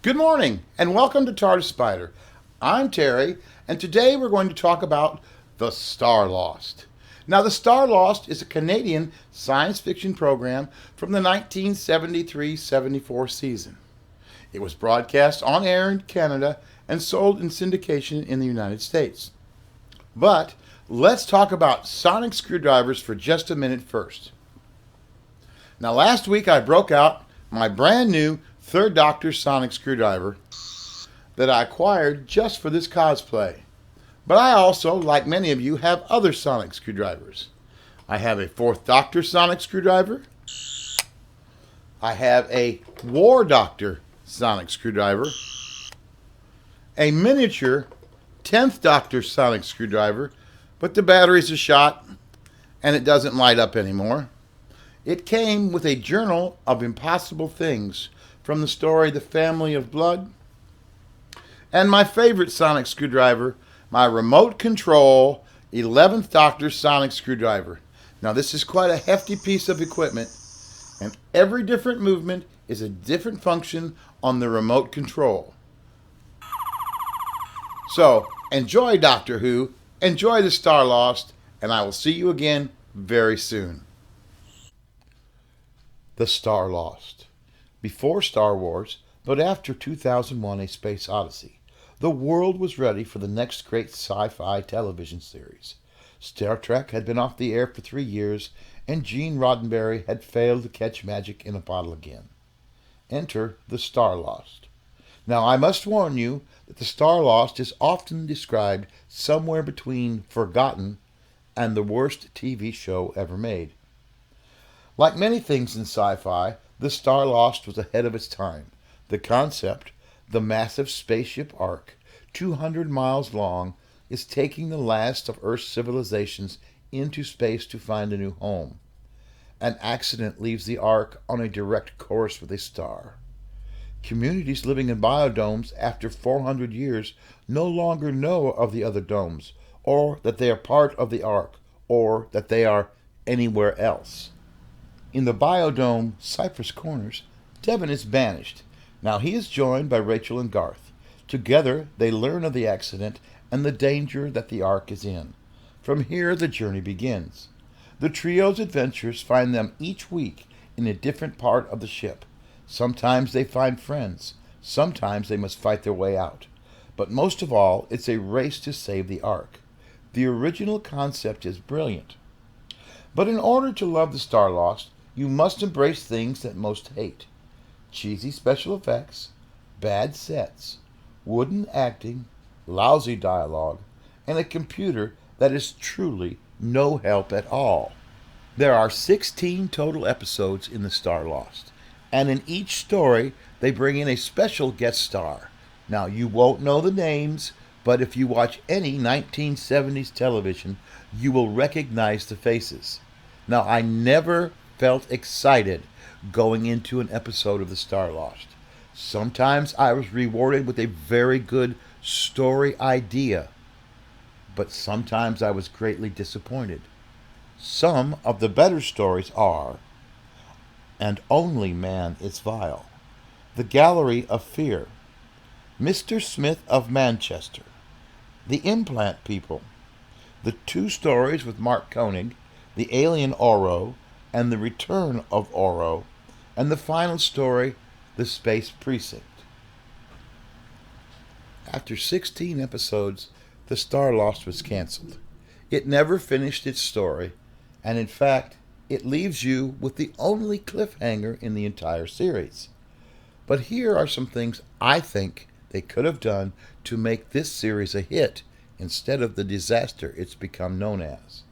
Good morning and welcome to TARDIS Spider. I'm Terry, and today we're going to talk about the Starlost. Now, the Starlost is a Canadian science fiction program from the 1973-74 season. It was broadcast on air in Canada and sold in syndication in the United States. But let's talk about sonic screwdrivers for just a minute first. Now, last week I broke out my brand new Third Doctor sonic screwdriver that I acquired just for this cosplay. But I also, like many of you, have other sonic screwdrivers. I have a Fourth Doctor sonic screwdriver. I have a War Doctor sonic screwdriver. A miniature 10th Doctor sonic screwdriver, but the batteries are shot and it doesn't light up anymore. It came with a journal of impossible things from the story The Family of Blood. And my favorite sonic screwdriver, my remote control 11th Doctor sonic screwdriver. Now this is quite a hefty piece of equipment, and every different movement is a different function on the remote control. So enjoy Doctor Who, enjoy the Starlost, and I will see you again very soon. The Starlost. Before Star Wars, but after 2001 A Space Odyssey, the world was ready for the next great sci-fi television series. Star Trek had been off the air for 3 years, and Gene Roddenberry had failed to catch magic in a bottle again. Enter the Starlost. Now, I must warn you that the Starlost is often described somewhere between forgotten and the worst TV show ever made. Like many things in sci-fi, the Starlost was ahead of its time. The concept, the massive spaceship Ark, 200 miles long, is taking the last of Earth's civilizations into space to find a new home. An accident leaves the Ark on a direct course with a star. Communities living in biodomes after 400 years no longer know of the other domes, or that they are part of the Ark, or that they are anywhere else. In the biodome Cypress Corners, Devon is banished. Now he is joined by Rachel and Garth. Together they learn of the accident and the danger that the Ark is in. From here the journey begins. The trio's adventures find them each week in a different part of the ship. Sometimes they find friends. Sometimes they must fight their way out. But most of all, it's a race to save the Ark. The original concept is brilliant. But in order to love the Starlost, you must embrace things that most hate. Cheesy special effects, bad sets, wooden acting, lousy dialogue, and a computer that is truly no help at all. There are 16 total episodes in the Starlost, and in each story they bring in a special guest star. Now you won't know the names, but if you watch any 1970s television, you will recognize the faces. Now I never felt excited going into an episode of the Starlost. Sometimes I was rewarded with a very good story idea, but sometimes I was greatly disappointed. Some of the better stories are And Only Man is Vile, The Gallery of Fear, Mr. Smith of Manchester, The Implant People, the 2 stories with Mark Koenig, The Alien Oro, and The Return of Oro, and the final story, The Space Precinct. After 16 episodes, The Starlost was canceled. It never finished its story, and in fact, it leaves you with the only cliffhanger in the entire series. But here are some things I think they could have done to make this series a hit instead of the disaster it's become known as.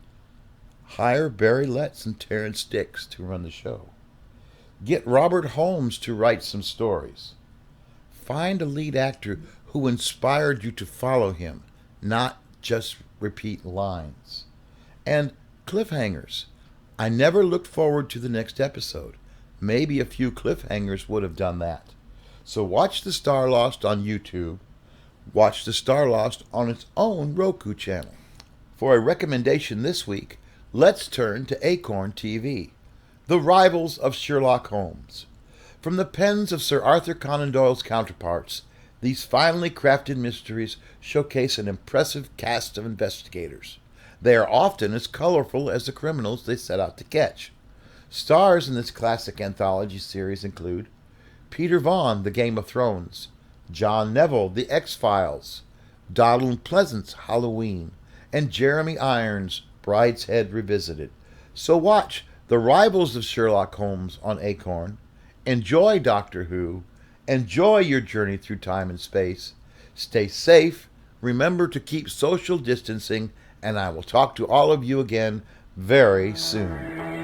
Hire Barry Letts and Terrence Dicks to run the show. Get Robert Holmes to write some stories. Find a lead actor who inspired you to follow him, not just repeat lines. And cliffhangers. I never looked forward to the next episode. Maybe a few cliffhangers would have done that. So watch the Starlost on YouTube. Watch the Starlost on its own Roku channel. For a recommendation this week, let's turn to Acorn TV, the rivals of Sherlock Holmes. From the pens of Sir Arthur Conan Doyle's counterparts, these finely crafted mysteries showcase an impressive cast of investigators. They are often as colorful as the criminals they set out to catch. Stars in this classic anthology series include Peter Vaughan, The Game of Thrones, John Neville, The X-Files, Donald Pleasance, Halloween, and Jeremy Irons, Brideshead Revisited. So watch The Rivals of Sherlock Holmes on Acorn. Enjoy Doctor Who. Enjoy your journey through time and space. Stay safe. Remember to keep social distancing, and I will talk to all of you again very soon.